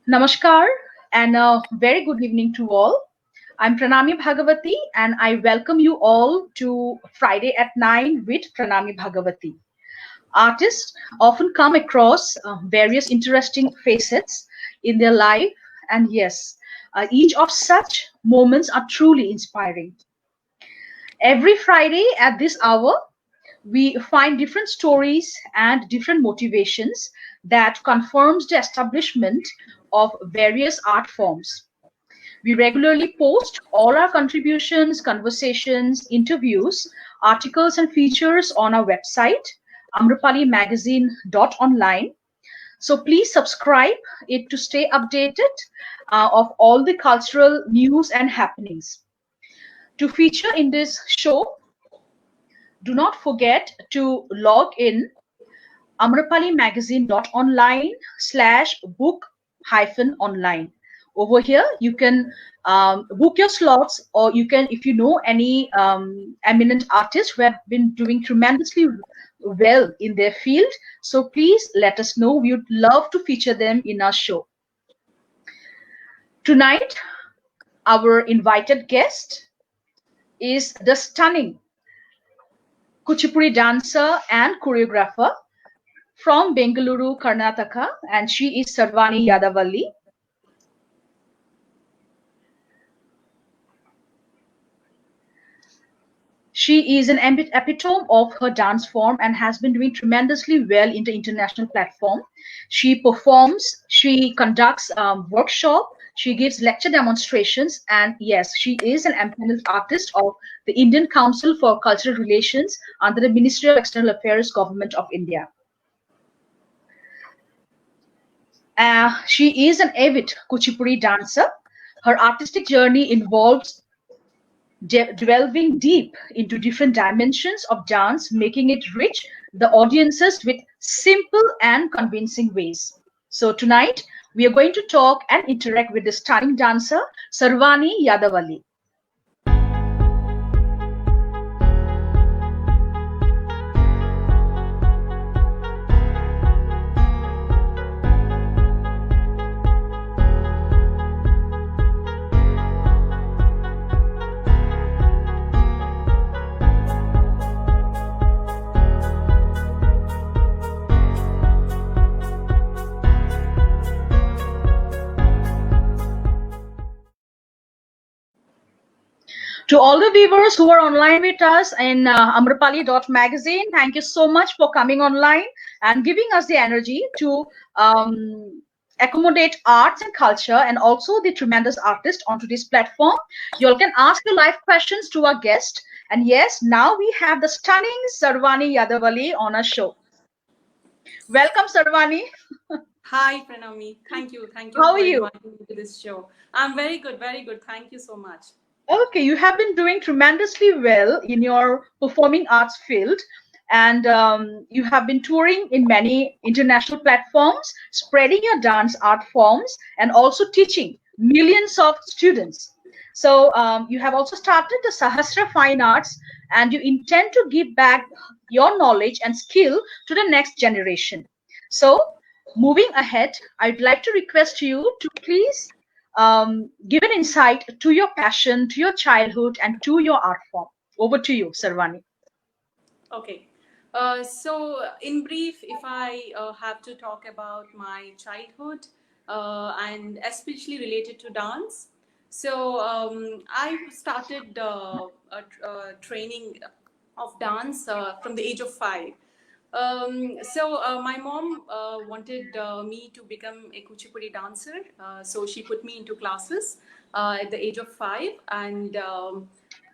Namaskar and a very good evening to all. I'm Pranaame Bhagawati and I welcome you all to Friday at 9 with Pranaame Bhagawati. Artists often come across various interesting facets in their life, and yes, each of such moments are truly inspiring. Every Friday at this hour, we find different stories and different motivations that confirms the establishment of various art forms. We regularly post all our contributions, conversations, interviews, articles, and features on our website, amrapalimagazine.online. So please subscribe it to stay updated of all the cultural news and happenings. To feature in this show, do not forget to log in amrapalimagazine.online/book hyphen online. Over here, you can book your slots, or you can, if you know any eminent artists who have been doing tremendously well in their field. So please let us know. We would love to feature them in our show. Tonight, our invited guest is the stunning Kuchipudi dancer and choreographer from Bengaluru, Karnataka, and she is Sarvani Yadavalli. She is an epitome of her dance form and has been doing tremendously well in the international platform. She performs, she conducts workshop, she gives lecture demonstrations, and yes, she is an empaneled artist of the Indian Council for Cultural Relations under the Ministry of External Affairs, Government of India. She is an avid Kuchipudi dancer. Her artistic journey involves delving deep into different dimensions of dance, making it rich the audiences with simple and convincing ways. So tonight we are going to talk and interact with the stunning dancer Sarvani Yadavalli. To all the viewers who are online with us in Amrapali.magazine, thank you so much for coming online and giving us the energy to accommodate arts and culture and also the tremendous artist onto this platform. You all can ask your live questions to our guest. And yes, now we have the stunning Sarvani Yadavalli on our show. Welcome, Sarvani. Hi, Pranami. Thank you. Thank you How are for you? inviting me to this show. I'm very good, very good. Thank you so much. Okay, you have been doing tremendously well in your performing arts field, and you have been touring in many international platforms, spreading your dance art forms, and also teaching millions of students. So you have also started the Sahasra Fine Arts, and you intend to give back your knowledge and skill to the next generation. So moving ahead, I'd like to request you to please give an insight to your passion, to your childhood, and to your art form. Over to you, Sarvani. Okay. So, in brief, if I have to talk about my childhood and especially related to dance, so I started training of dance from the age of 5. So my mom wanted me to become a Kuchipudi dancer. So she put me into classes at the age of 5, and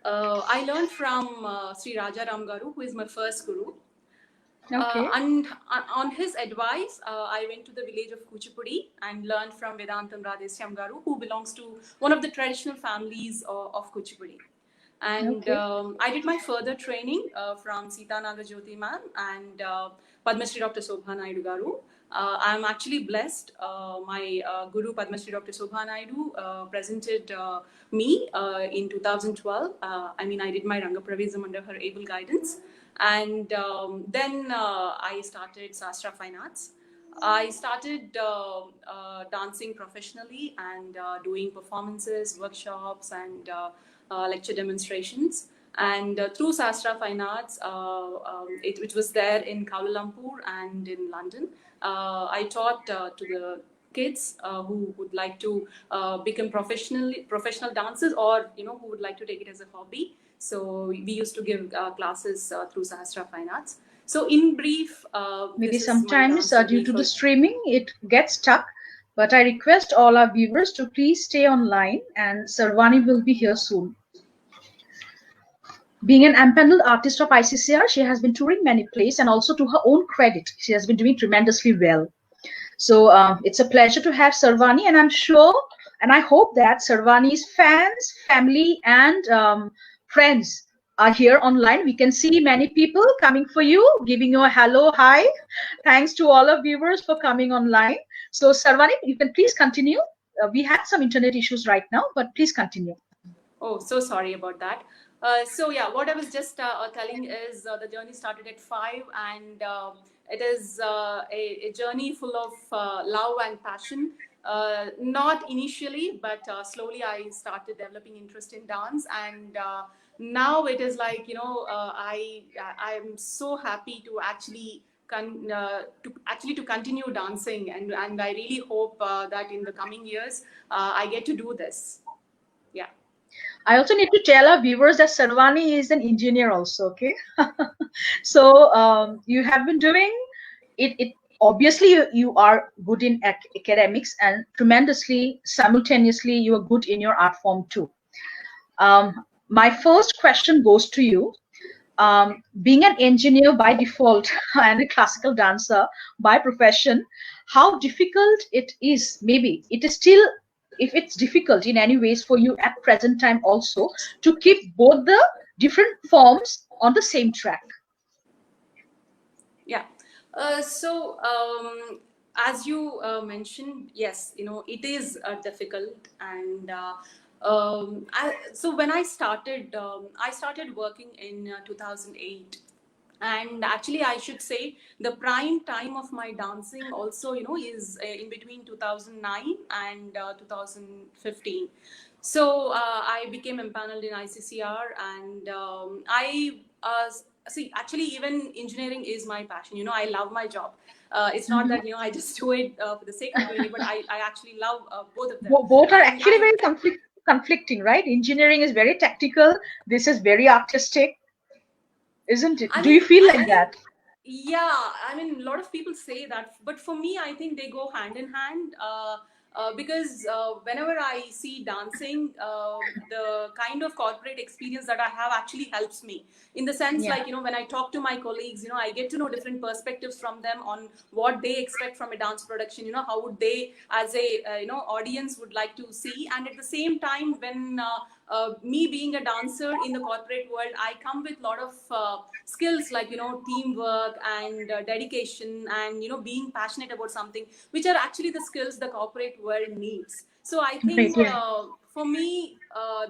I learned from Sri Raja Ram Garu, who is my first guru. Okay. And on his advice, I went to the village of Kuchipudi and learned from Vedantam Radhesyam Garu, who belongs to one of the traditional families of Kuchipudi. And Okay. I did my further training from Sita Naga Jyoti ma'am and Padma Shri Dr. Sobha Naidu Garu. I'm actually blessed. My guru Padma Shri Dr. Sobha Naidu presented me in 2012. I mean, I did my Ranga Pravisam under her able guidance. And then I started Sastra Fine Arts. I started dancing professionally and doing performances, workshops, and lecture demonstrations. And through Sastra Fine Arts, which was there in Kuala Lumpur and in London, I taught to the kids who would like to become professional dancers, or who would like to take it as a hobby. So we used to give classes through Sahasra Fine Arts. So in brief, Maybe this is my sometimes dance due journey to the for. streaming, it gets stuck. But I request all our viewers to please stay online, and Sarvani will be here soon. Being an empaneled artist of ICCR, she has been touring many places, and also to her own credit, she has been doing tremendously well. So it's a pleasure to have Sarvani, and I'm sure and I hope that Sarvani's fans, family, and friends are here online. We can see many people coming for you, giving you a hello, hi. Thanks to all our viewers for coming online. So Sarvani, you can please continue. We had some internet issues right now, but please continue. Oh, so sorry about that. So yeah, what I was just telling is the journey started at 5, and it is a journey full of love and passion. Not initially, but slowly I started developing interest in dance, and now it is like I am so happy to actually to continue dancing, and I really hope that in the coming years I get to do this. Yeah. I also need to tell our viewers that Sarvani is an engineer also, okay? So you have been doing it obviously you are good in academics, and tremendously simultaneously you are good in your art form too. My first question goes to you. Being an engineer by default and a classical dancer by profession, how difficult it is, maybe it is still, if it's difficult in any ways for you at present time also, to keep both the different forms on the same track? Yeah. As you mentioned, yes, it is difficult, and so when I started working in 2008. And actually, I should say the prime time of my dancing also, is in between 2009 and 2015. So I became empaneled in ICCR, and see, actually, even engineering is my passion. I love my job. It's not that I just do it for the sake of doing it, but I actually love both of them. Both are And actually very conflicting, right? Engineering is very tactical, this is very artistic, isn't it? I Do you mean, feel I like think, that? yeah, I mean, a lot of people say that, but for me, I think they go hand in hand. Because whenever I see dancing, the kind of corporate experience that I have actually helps me in the sense, Yeah. like, when I talk to my colleagues, I get to know different perspectives from them on what they expect from a dance production, how would they, as a, audience would like to see. And at the same time, when me being a dancer in the corporate world, I come with a lot of skills like teamwork and dedication, and being passionate about something, which are actually the skills the corporate world needs. So I Great, think yeah. for me,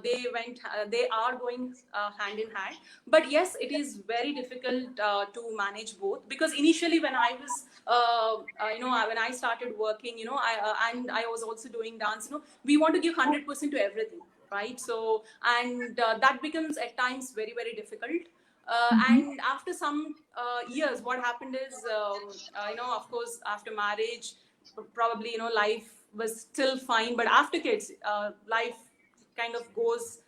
they are going hand in hand. But yes, it is very difficult to manage both, because initially when I was when I started working, and I was also doing dance, we want to give 100% to everything, right? So, and that becomes at times very, very difficult. Mhm. And after some years, what happened is, of course, after marriage, probably, life was still fine, but after kids, life kind of goes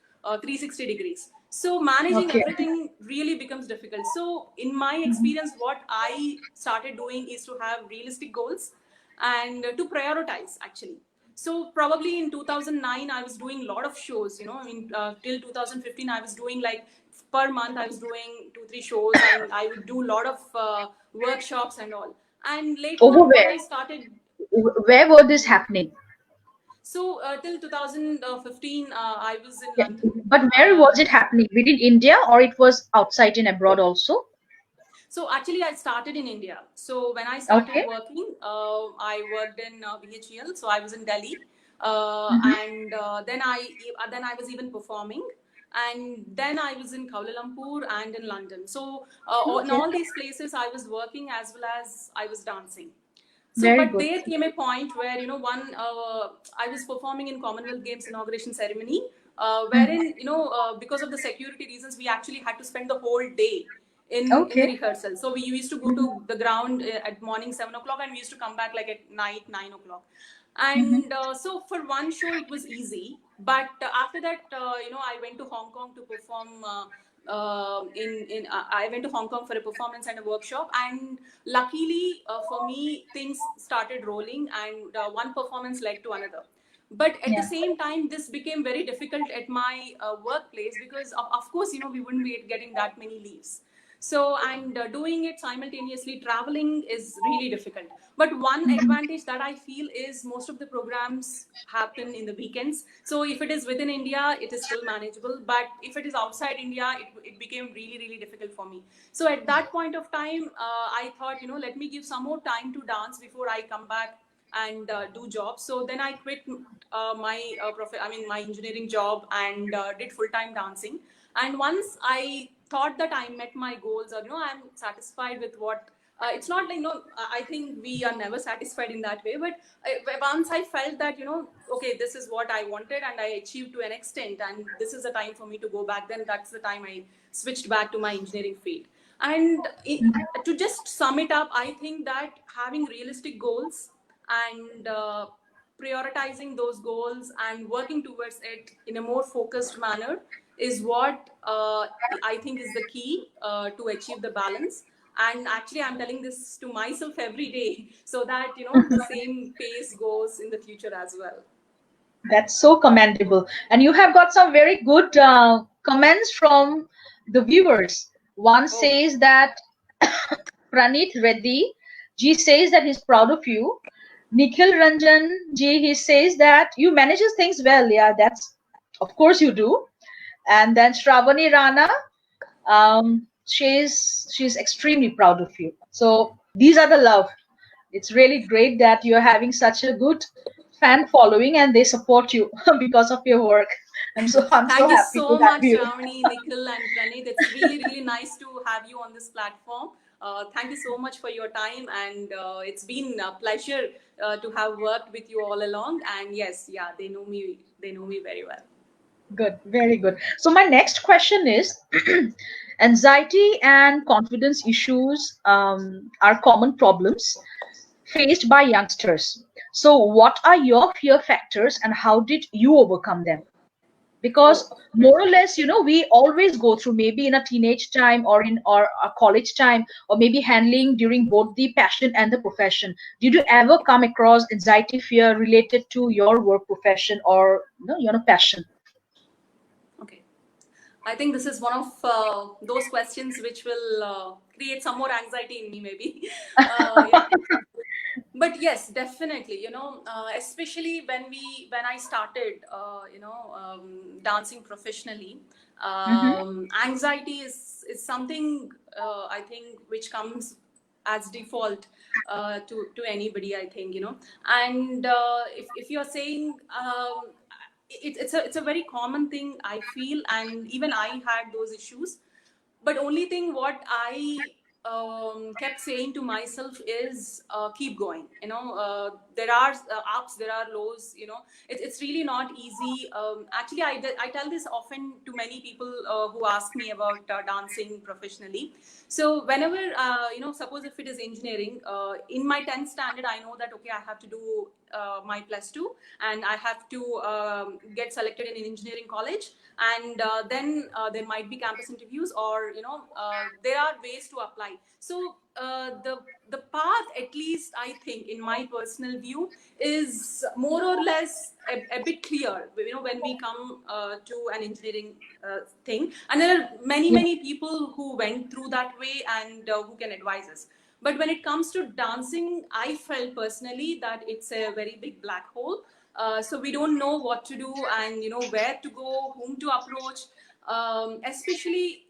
360 degrees. So managing Okay. everything really becomes difficult. So in my experience, what I started doing is to have realistic goals and to prioritize, actually. So probably in 2009, I was doing a lot of shows, till 2015, I was doing like per month, I was doing 2 3 shows, and I would do a lot of workshops and all. And later Over on, what where? I started, Where were this happening? so till 2015, I was in Yeah. London. But where was it happening? Within India, or it was outside and abroad also? So actually, I started in India. So when I started Okay. working, I worked in BHEL. So I was in Delhi, Mhm. and then I was even performing, and then I was in Kuala Lumpur and in London. So in Okay. all these places, I was working as well as I was dancing. So, Very but good. there came a point where, I was performing in Commonwealth Games inauguration ceremony, Mhm. wherein, because of the security reasons, we actually had to spend the whole day in the Okay. rehearsal. So we used to go Mhm. to the ground at morning 7 o'clock, and we used to come back like at night 9 o'clock. Mhm. And so for one show, it was easy. But after that, I went to Hong Kong to perform. I went to Hong Kong for a performance and a workshop, and luckily for me, things started rolling, and one performance led to another. But at the Yeah. same time, this became very difficult at my workplace, because of course, we wouldn't be getting that many leaves. So, and doing it simultaneously, traveling is really difficult. But one Mhm. advantage that I feel is most of the programs happen in the weekends. So if it is within India, it is still manageable. But if it is outside India, it became really, really difficult for me. So at that point of time, I thought, let me give some more time to dance before I come back and do jobs. So then I quit my engineering job, and did full time dancing. And once I thought that I met my goals, or I'm satisfied with what. It's not like, I think we are never satisfied in that way. But once I felt that, okay, this is what I wanted and I achieved to an extent, and this is the time for me to go back, then that's the time I switched back to my engineering field. And to just sum it up, I think that having realistic goals, and prioritizing those goals and working towards it in a more focused manner is what I think is the key to achieve the balance. And actually, I'm telling this to myself every day, so that the same pace goes in the future as well. That's so commendable. And you have got some very good comments from the viewers. One Oh, says that Pranit Reddy ji says that he's proud of you. Nikhil Ranjan ji, he says that you manages things well. Yeah, that's of course you do. And then Shravani Rana, she's extremely proud of you. So these are the love. It's really great that you're having such a good fan following and they support you because of your work. I'm so thank you happy to so have much, you. Ravani, Nikhil, and Pranit. It's really, really nice to have you on this platform. Thank you so much for your time, and it's been a pleasure to have worked with you all along. And yes, yeah, they know me. They know me very well. Good, very good. So my next question is anxiety and confidence issues are common problems faced by youngsters. So what are your fear factors and how did you overcome them? Because Oh, more or less, we always go through maybe in a teenage time or in or a college time or maybe handling during both the passion and the profession. Did you ever come across anxiety fear related to your work profession or passion? okay. I think this is one of those questions which will create some more anxiety in me, maybe. Yeah. But yes, definitely, especially when I started dancing professionally. Mm-hmm. Anxiety is something, I think, which comes as default to anybody, I think. And if you're saying, it's a very common thing, I feel, and even I had those issues. But only thing what I kept saying to myself is, keep going. There are ups, there are lows. It's really not easy. Actually, I tell this often to many people who ask me about dancing professionally. So whenever, suppose if it is engineering, in my 10th standard, I know that, okay, I have to do my plus two, and I have to get selected in an engineering college. And then there might be campus interviews, or there are ways to apply. So the path, at least I think, in my personal view, is more or less a bit clear, when we come to an engineering thing. And there are many, Yeah. many people who went through that way, and who can advise us. But when it comes to dancing, I felt personally that it's a very big black hole. So we don't know what to do, and where to go, whom to approach. Especially,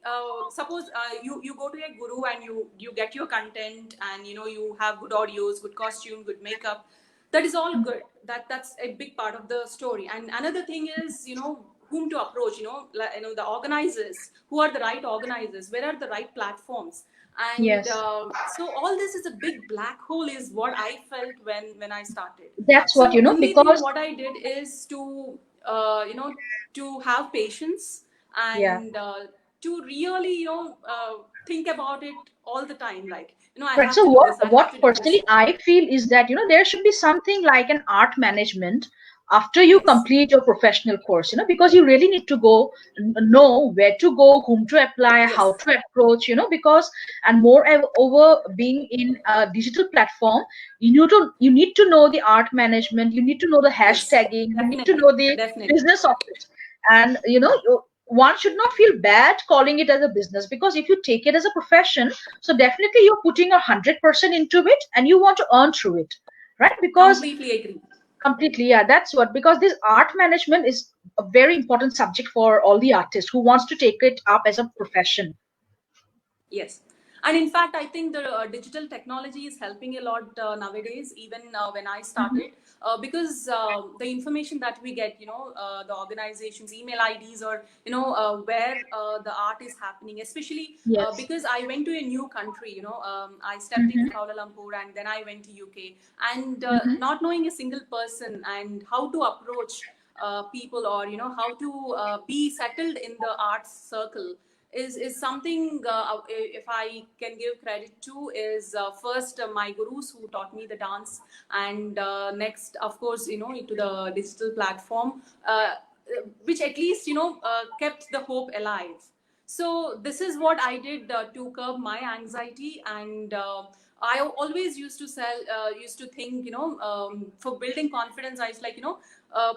suppose you go to a guru, and you get your content, and you have good audios, good costume, good makeup. That is all good. That's a big part of the story. And another thing is, whom to approach. The organizers. Who are the right organizers? Where are the right platforms? And Yes. so all this is a big black hole, is what I felt when I started. That's what, So only thing because what I did is to to have patience, yeah. and to really think about it all the time, like I Right. have So to do this, I what have to do this. personally I feel is that there should be something like an art management after you Yes, complete your professional course, because you really need to go know where to go, whom to apply, how yes, to approach, because and moreover being in a digital platform, you need to know the art management, you need to know the yes, hashtagging, you need to definitely, know the definitely. business of it. And one should not feel bad calling it as a business, because if you take it as a profession, so definitely you're putting your 100% into it and you want to earn through it, right? Because Completely agree. completely, yeah, that's what, because this art management is a very important subject for all the artists who wants to take it up as a profession. Yes. And in fact, I think the digital technology is helping a lot nowadays, even when I Mhm. started, because the information that we get, the organizations, email IDs, or, where the art is happening, especially Yes. because I went to a new country, I stepped in Hmm. Kuala Lumpur, and then I went to UK, and Hmm. not knowing a single person and how to approach people, or, how to be settled in the arts circle is something, if I can give credit to, is first my gurus who taught me the dance, and next, of course, into the digital platform, which at least kept the hope alive. So this is what I did to curb my anxiety, and I always used to think, for building confidence, I was like,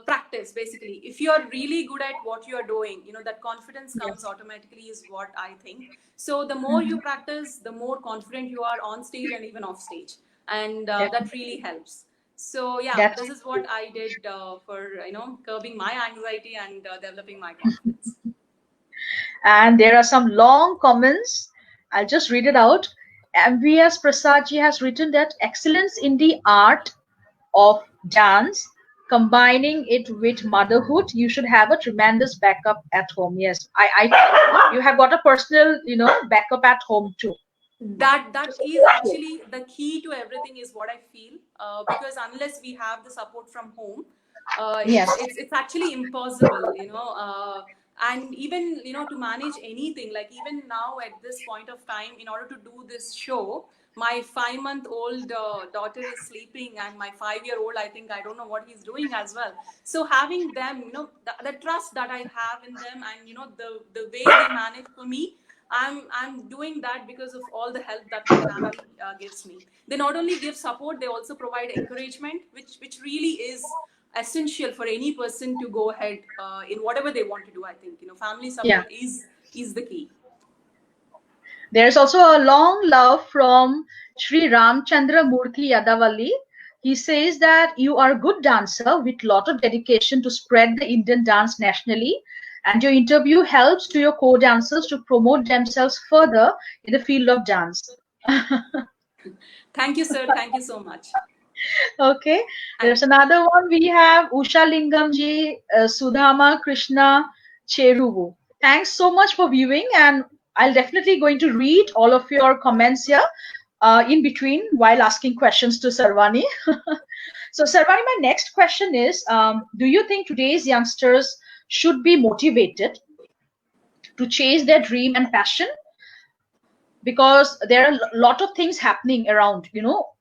practice. Basically, if you are really good at what you are doing, that confidence comes Yes. automatically, is what I think. So the more you Hmm. practice, the more confident you are on stage and even off stage, and that Definitely. really helps. So yeah, That's this is what I did for curbing my anxiety and developing my confidence. And there are some long comments. I'll just read it out. MVS Prasadji has written that excellence in the art of dance, combining it with motherhood, you should have a tremendous backup at home. Yes, you have got a personal, backup at home too. That is actually the key to everything, is what I feel, because unless we have the support from home, Yes. it's actually impossible, and even to manage anything, like even now at this point of time, in order to do this show, my 5-month-old daughter is sleeping, and my 5-year-old, I think, I don't know what he's doing as well. So having them, the trust that I have in them, and the way they manage for me, I'm doing that because of all the help that my family gives me. They not only give support, they also provide encouragement, which really is essential for any person to go ahead in whatever they want to do. I think family Yeah. support is the key. There's also a long love from Sri Ramchandra Murthy Yadavalli. He says that you are a good dancer with lot of dedication to spread the Indian dance nationally, and your interview helps to your co-dancers to promote themselves further in the field of dance. Thank you, sir. Thank you so much. Okay, And there's another one. We have Usha Lingamji, Sudhama Krishna Cheruvu. Thanks so much for viewing, and I'll definitely going to read all of your comments here in between while asking questions to Sarvani. So, Sarvani, my next question is: do you think today's youngsters should be motivated to chase their dream and passion, because there are a lot of things happening around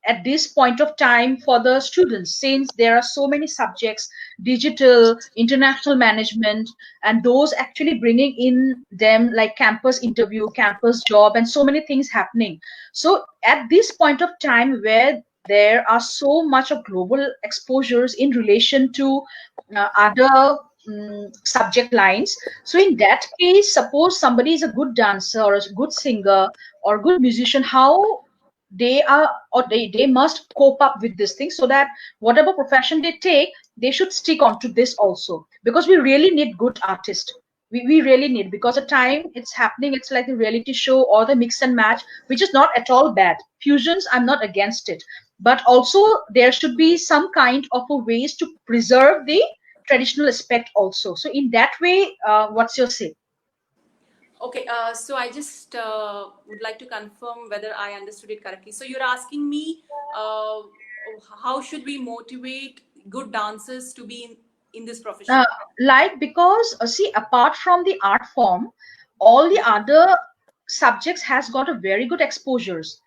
at this point of time for the students, since there are so many subjects, digital, international management, and those actually bringing in them like campus interview, campus job, and so many things happening. So at this point of time where there are so much of global exposures in relation to other subject lines, so in that case, suppose somebody is a good dancer or a good singer or good musician, how they are, or they must cope up with this thing, so that whatever profession they take, they should stick on to this also, because we really need good artists. We really need, because the time it's happening, it's like a reality show or the mix and match, which is not at all bad. Fusions, I'm not against it, but also there should be some kind of a ways to preserve the traditional aspect also. So in that way, what's your say? Okay, so I just would like to confirm whether I understood it correctly. So you're asking me uh, how should we motivate good dancers to be in this Uh, profession? like because see, apart from the art form, all the other subjects has got a very good exposures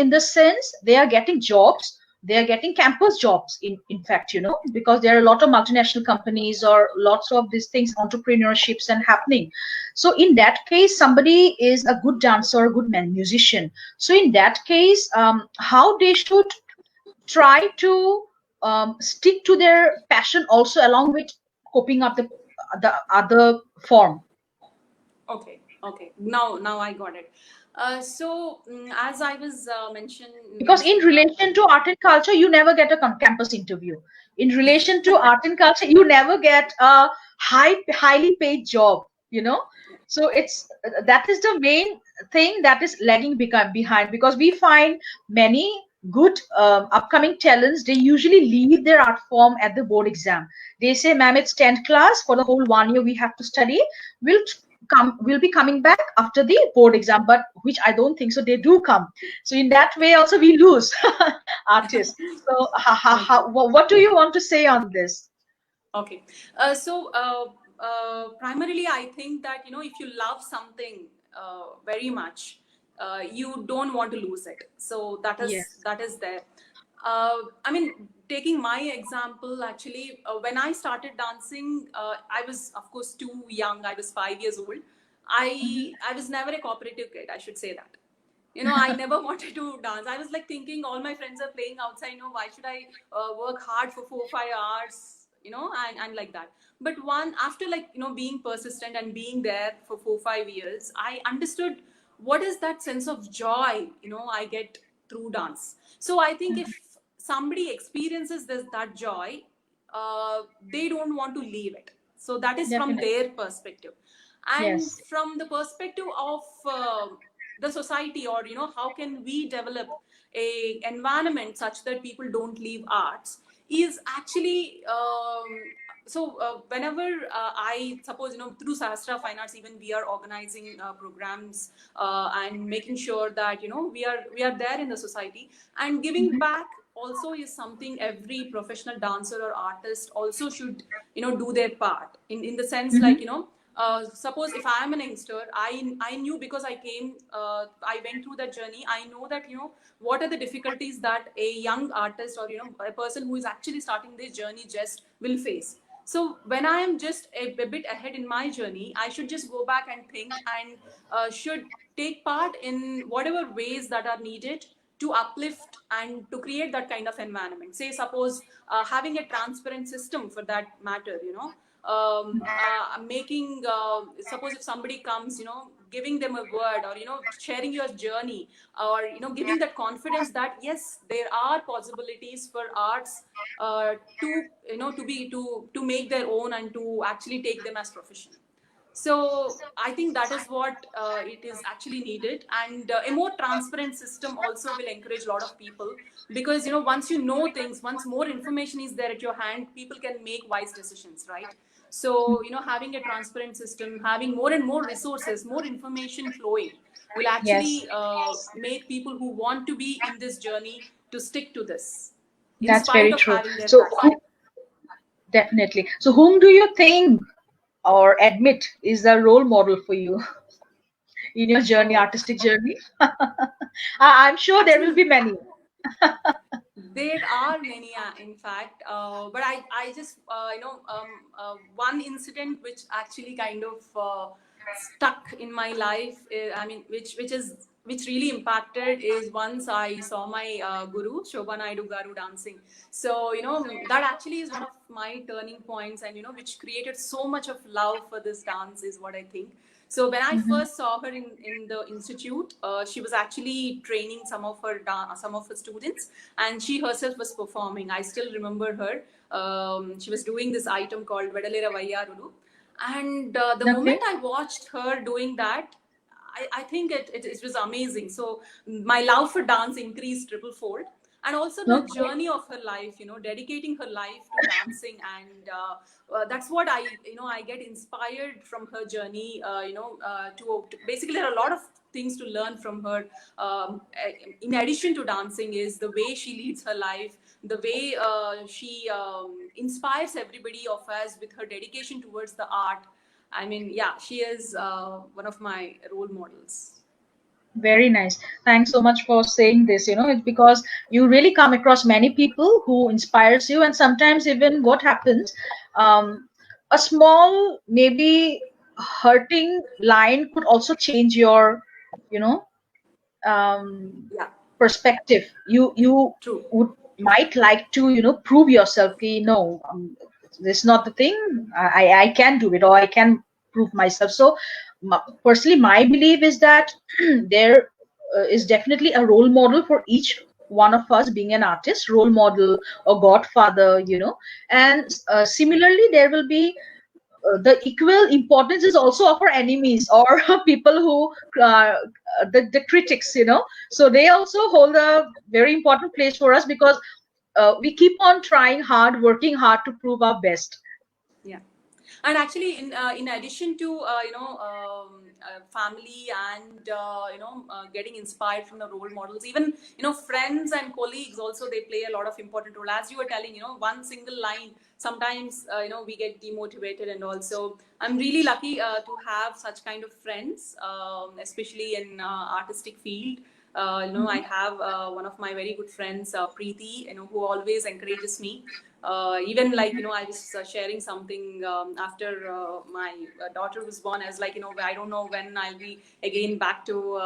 in the sense they are getting jobs, they are getting campus jobs in fact, because there are a lot of multinational companies or lots of these things, entrepreneurships and happening. So in that case, somebody is a good dancer, a good musician. So in that case, how they should try to stick to their passion also along with coping up the other form. Okay, okay. Now I got it. As I was Because in mentioning, relation to art and culture, you never get a campus interview. In relation to art and culture, you never get a highly paid job. So it's that is the main thing that is lagging behind, because we find many good upcoming talents, they usually leave their art form at the board exam. They say, ma'am, it's 10th class, for the whole 1 year we have to study. We'll be coming back after the board exam, but which I don't think so, they do come. So in that way also we lose artists. So okay. what do you want to say on this? Okay. Primarily, I think that, if you love something very much, you don't want to lose it. So Yes. that is there. I mean, taking my example, actually, when I started dancing, I was, of course, too young. I was 5 years old. Mhm. I was never a cooperative kid, I should say that. I never wanted to dance. I was like thinking all my friends are playing outside. Why should I work hard for 4 5 hours, and like that. But one after, like, being persistent and being there for 4 5 years, I understood what is that sense of joy, I get through dance. So I think if somebody experiences that joy, they don't want to leave it. So that is from Definitely. their perspective. And Yes. from the perspective of the society, or how can we develop a environment such that people don't leave arts, is actually whenever I suppose, through Sahasra Fine Arts, even we are organizing programs and making sure that, we are there in the society, and giving Mhm. back also is something every professional dancer or artist also should, do their part, in the sense, like, Mhm. suppose if I am an youngster, I knew, because I went through that journey. I know that, what are the difficulties that a young artist, or a person who is actually starting this journey just will face. So when I am just a bit ahead in my journey, I should just go back and think, and should take part in whatever ways that are needed to uplift and to create that kind of environment. Say, suppose having a transparent system for that matter, making suppose if somebody comes, giving them a word, or sharing your journey, or giving that confidence that yes, there are possibilities for arts to to make their own, and to actually take them as profession. So I think that is what it is actually needed, and a more transparent system also will encourage a lot of people, because once you know things, once more information is there at your hand, people can make wise decisions, right? So having a transparent system, having more and more resources, more information flowing, will Yes. actually make people who want to be in this journey to stick to this, in That's spite very of true. having their So passion. definitely. So whom do you think or admit is the role model for you in your journey, Oh, artistic journey? I'm sure there will actually, be many. there are many, in fact, but I just, one incident which actually kind of stuck in my life. I mean, which really impacted, is once I saw my guru Shobha Naidu Garu dancing. So that actually is one of my turning points, and which created so much of love for this dance, is what I think. So when I Mhm. first saw her in the institute, she was actually training some of her students, and she herself was performing. I still remember her. She was doing this item called Vedalera Vayyarulu, and the moment Okay. I watched her doing that, I think it was amazing. So my love for dance increased triple fold. and also the Okay. journey of her life, dedicating her life to dancing. And that's what I get inspired from her journey, to basically, there are a lot of things to learn from her. In addition to dancing, is the way she leads her life, the way she inspires everybody of us with her dedication towards the art. I mean, yeah, she is one of my role models. Very nice. Thanks so much for saying this. It's because you really come across many people who inspires you, and sometimes even what happens, um, a small maybe hurting line could also change your, you know, um, Yeah, perspective. You true. would might like to prove yourself. Ki, no, this is not the thing. I can do it, or I can prove myself. So personally, my belief is that there is definitely a role model for each one of us being an artist, role model or godfather, and similarly there will be the equal importance is also of our enemies or people who the critics, so they also hold a very important place for us because we keep on trying hard, working hard to prove our best. Yeah, and actually, in addition to family and getting inspired from the role models, even friends and colleagues also, they play a lot of important role. As you were telling, one single line sometimes we get demotivated, and also I'm really lucky to have such kind of friends, especially in artistic field. I Mhm. have one of my very good friends, Preeti, who always encourages me. Even like I was sharing something after my daughter was born. I was like, I don't know when I'll be again back to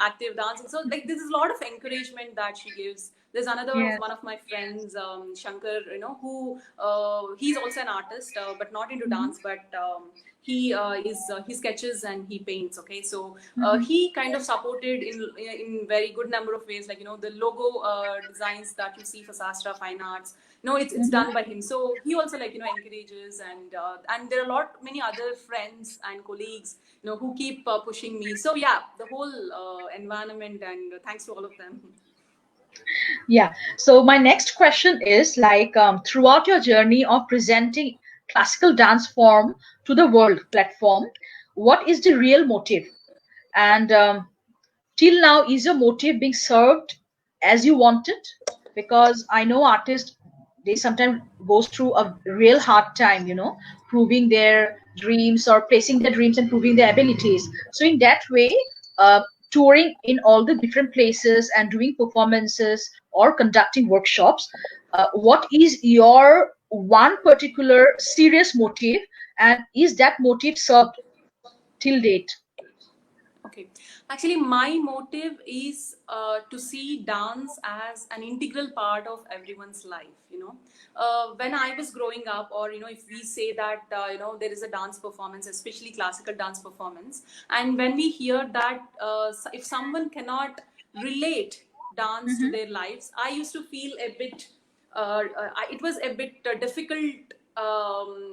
active dancing. So like this is a lot of encouragement that she gives. There's another Yes. one of my friends, Shankar, who he's also an artist, but not into Mhm. dance, but he sketches and he paints. Okay, so Mhm. he kind of supported in very good number of ways, like the logo designs that you see for Sastra Fine Arts. No, it's Mhm. done by him. So he also like encourages, and there are a lot many other friends and colleagues who keep pushing me. So yeah, the whole environment, and thanks to all of them. Yeah. So my next question is like, throughout your journey of presenting classical dance form to the world platform, what is the real motive? And till now, is your motive being served as you want it? Because I know artists, they sometimes goes through a real hard time, proving their dreams or placing their dreams and proving their abilities. So in that way, uh, touring in all the different places and doing performances or conducting workshops, what is your one particular serious motive, and is that motive served till date? Okay. Actually, my motive is to see dance as an integral part of everyone's life. When I was growing up, or if we say that there is a dance performance, especially classical dance performance, and when we hear that if someone cannot relate dance to Mm-hmm. their lives, I used to feel a bit. It was a bit difficult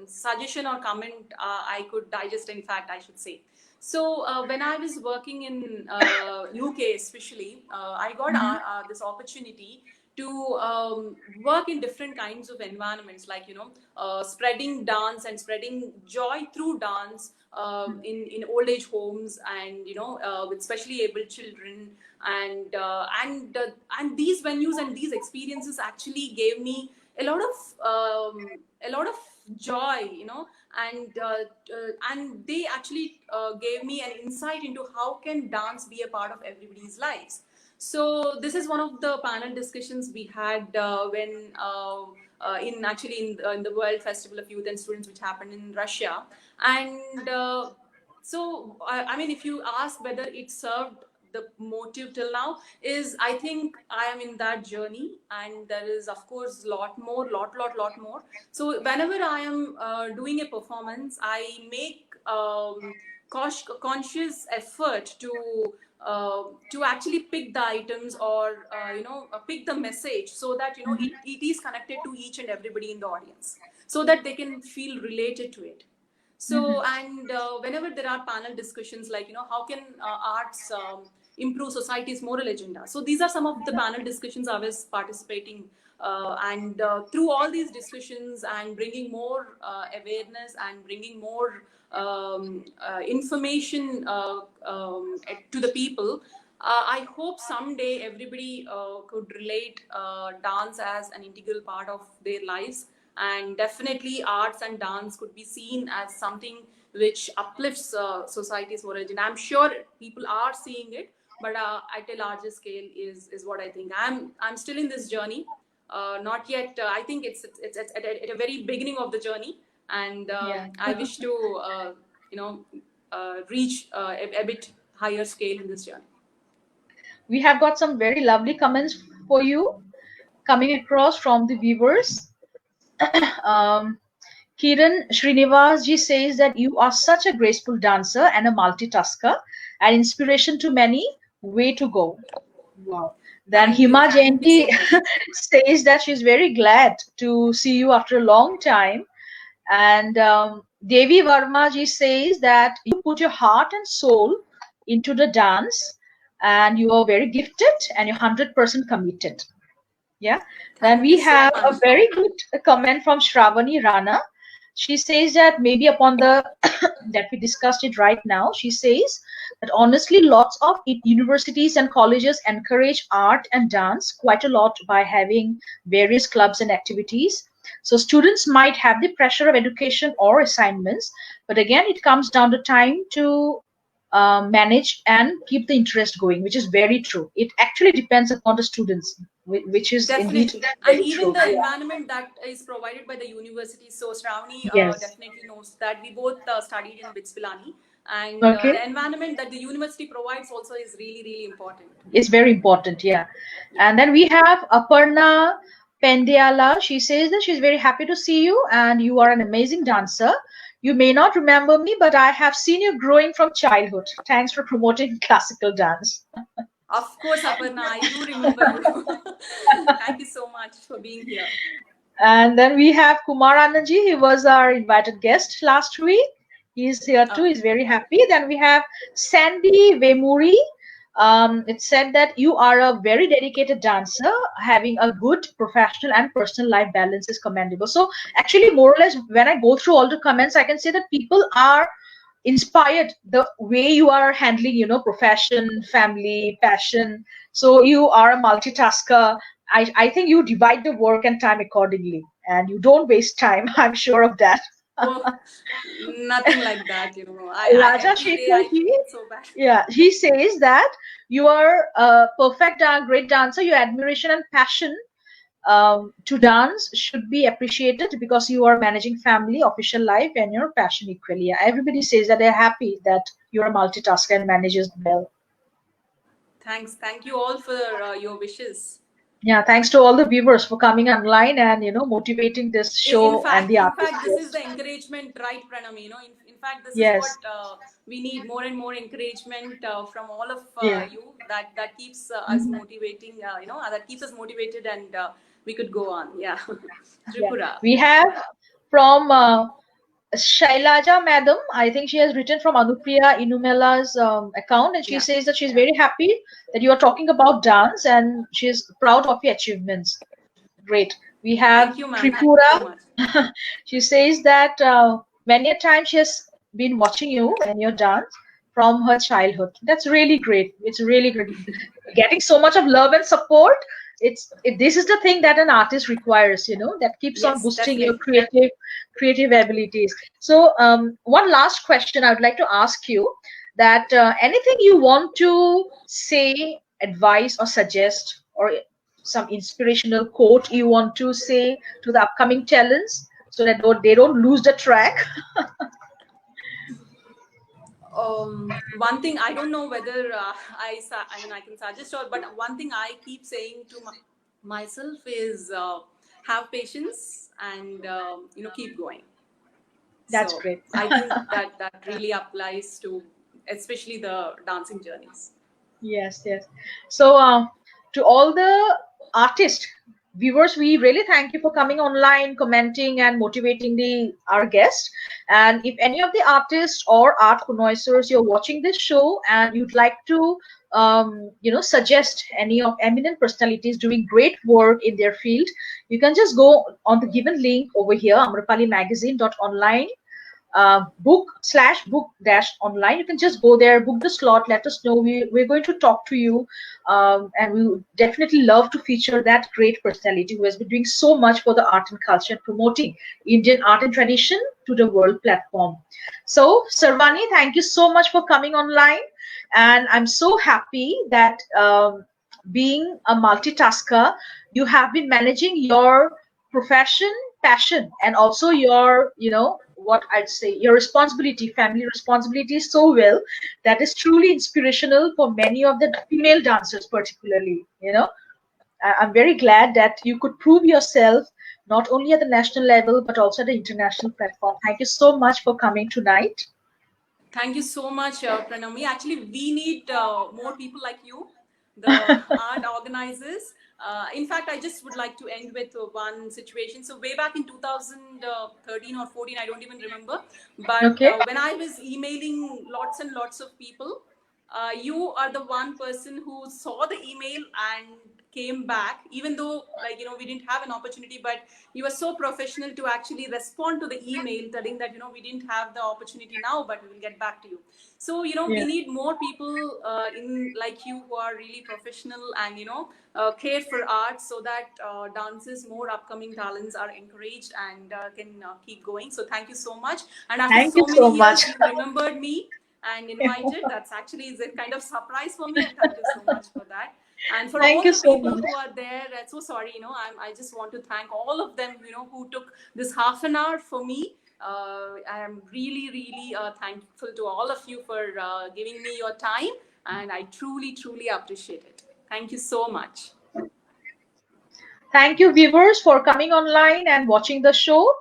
suggestion or comment I could digest. In fact, I should say. So when I was working in UK, especially, I got Mm-hmm. this opportunity to work in different kinds of environments, like spreading dance and spreading joy through dance in old age homes, and with specially able children, and these venues and these experiences actually gave me a lot of joy, and they actually gave me an insight into how can dance be a part of everybody's lives. So this is one of the panel discussions we had when in the World Festival of Youth and Students, which happened in Russia. And so I mean, if you ask whether it served the motive till now, is I think I am in that journey, and there is of course lot more. So whenever I am doing a performance, I make conscious effort to actually pick the items, or pick the message, so that it is connected to each and everybody in the audience, so that they can feel related to it. Mm-hmm. So, and whenever there are panel discussions, like how can arts improve society's moral agenda. So these are some of the panel discussions I was participating, and through all these discussions and bringing more awareness and bringing more information to the people. I hope someday everybody could relate dance as an integral part of their lives, and definitely arts and dance could be seen as something which uplifts society's origin. I'm sure people are seeing it, but at a larger scale is what I think. I'm still in this journey, not yet. I think it's at a very beginning of the journey, and I wish to reach a bit higher scale in this journey. We have got some very lovely comments for you coming across from the viewers. Kiran Srinivas ji says that you are such a graceful dancer and a multitasker, an inspiration to many. Way to go. Wow. Then Thank you. Hima Thank you Jayanti so much. says that she's very glad to see you after a long time. And Devi Verma ji says that you put your heart and soul into the dance, and you are very gifted and you're 100% committed. Yeah. Then Thank you we so have much. a very good comment from Shravani Rana. She says that maybe upon the that we discussed it right now, she says that honestly, lots of universities and colleges encourage art and dance quite a lot by having various clubs and activities. So students might have the pressure of education or assignments, but again, it comes down to time to manage and keep the interest going, which is very true. It actually depends upon the students, which is indeed Definitely. And very even true. the Yeah. environment that is provided by the university. So Shravani Yes. definitely knows that we both studied in BITS Pilani, and Okay. the environment that the university provides also is really, really important. It's very important. Yeah. Yeah. And then we have Aparna Pendiala. She says that she's very happy to see you and you are an amazing dancer. You may not remember me, but I have seen you growing from childhood. Thanks for promoting classical dance. Of course, Aparna, I do remember you. Thank you so much for being here. And then we have Kumar Anandji. He was our invited guest last week. He's here too. He's very happy. Then we have Sandy Vemuri. It said that you are a very dedicated dancer. Having a good professional and personal life balance is commendable. So actually, more or less, when I go through all the comments, I can say that people are inspired the way you are handling, profession, family, passion. So you are a multitasker. I think you divide the work and time accordingly and you don't waste time. I'm sure of that. Oh, nothing like that. I Raja every day I Shekhar, feel so bad. yeah, he says that you are a perfect, great dancer. Your admiration and passion to dance should be appreciated because you are managing family, official life, and your passion equally. Yeah, everybody says that they're happy that you're a multitasker and manages well. Thanks. Thank you all for your wishes. Yeah, thanks to all the viewers for coming online and motivating this In show and fact, the in artist. fact, this is the encouragement, right, Pranami? In fact, this is Yes, what we need, more and more encouragement from all of yeah. you. That keeps us motivating. That keeps us motivated, and we could go on. Yeah, Yeah. Tripura. We have from Shailaja Madam. I think she has written from Anupriya Inumela's account, and she Yeah. says that she's very happy that you are talking about dance and she's proud of your achievements. Great. We have Thank you, ma'am. Thank you so Tripura. much. She says that many a time she has been watching you and your dance from her childhood. That's really great. It's really great. Getting so much of love and support. This is the thing that an artist requires, that keeps on Yes, boosting your definitely. creative abilities. So one last question I would like to ask you that anything you want to say, advise or suggest or some inspirational quote you want to say to the upcoming talents so that they don't lose the track? One thing I don't know whether I can suggest, or but one thing I keep saying to myself is have patience and keep going. That's So great. I think that really applies to especially the dancing journeys. Yes, yes. So to all the artists viewers, we really thank you for coming online, commenting, and motivating our guest. And if any of the artists or art connoisseurs you're watching this show and you'd like to, suggest any of eminent personalities doing great work in their field, you can just go on the given link over here, amrapali book dash online. You can just go there, book the slot, let us know. We're going to talk to you, and we would definitely love to feature that great personality who has been doing so much for the art and culture and promoting Indian art and tradition to the world platform. So Sarvani, thank you so much for coming online, and I'm so happy that being a multitasker, you have been managing your profession, passion, and also your, what I'd say, your responsibility, family responsibility so well that is truly inspirational for many of the female dancers, particularly. I'm very glad that you could prove yourself not only at the national level but also at the international platform. Thank you so much for coming tonight. Thank you so much, Pranami. Actually, we need more people like you, the art organizers. In fact, I just would like to end with one situation. So, way back in 2013 or 14, I don't even remember. But Okay. when I was emailing lots and lots of people, you are the one person who saw the email and came back, even though, like, we didn't have an opportunity, but you were so professional to actually respond to the email telling that, we didn't have the opportunity now, but we will get back to you. So, Yeah. we need more people in like you who are really professional and, care for art, so that dancers, more upcoming talents are encouraged and can keep going. So thank you so much. And after Thank you so many so much. years, you remembered me and invited. That's actually is a kind of surprise for me, and thank you so much for that. And for Thank all you the so people much. who are there, so sorry, I just want to thank all of them, who took this half an hour for me. I am really, really thankful to all of you for giving me your time, and I truly, truly appreciate it. Thank you so much. Thank you, viewers, for coming online and watching the show,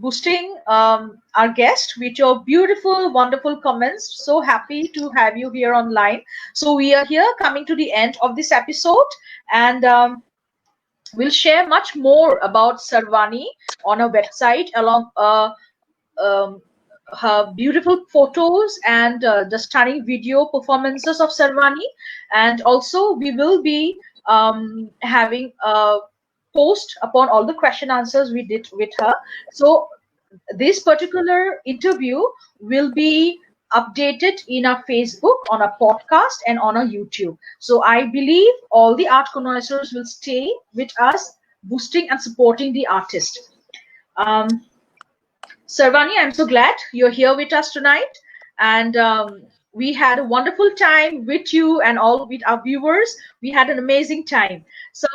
boosting our guest with your beautiful, wonderful comments. So happy to have you here online. So we are here coming to the end of this episode, and we'll share much more about Sarvani on our website, along um, her beautiful photos and the stunning video performances of Sarvani. And also, we will be having a post upon all the question answers we did with her. So, this particular interview will be updated in our Facebook, on our podcast, and on our YouTube. So, I believe all the art connoisseurs will stay with us, boosting and supporting the artist. Um, Sarvani, I'm so glad you're here with us tonight. And we had a wonderful time with you and all with our viewers. We had an amazing time. So,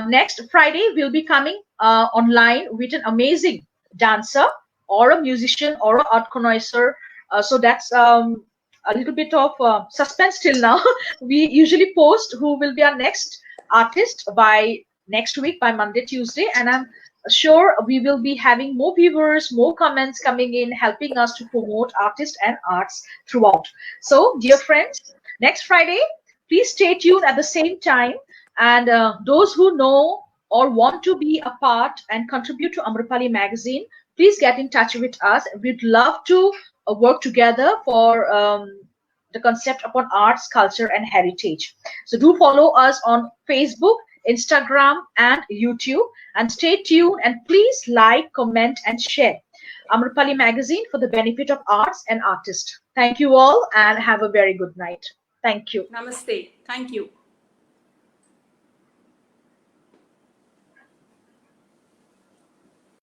next Friday, we'll be coming online with an amazing dancer or a musician or an art connoisseur. So, that's a little bit of suspense till now. We usually post who will be our next artist by next week, by Monday, Tuesday. And I'm sure we will be having more viewers, more comments coming in, helping us to promote artists and arts throughout. So, dear friends, next Friday, please stay tuned at the same time. And those who know or want to be a part and contribute to Amrapali magazine, please get in touch with us. We'd love to work together for the concept upon arts, culture, and heritage. So do follow us on Facebook, Instagram, and YouTube. And stay tuned and please like, comment, and share Amrapali magazine for the benefit of arts and artists. Thank you all and have a very good night. Thank you. Namaste. Thank you.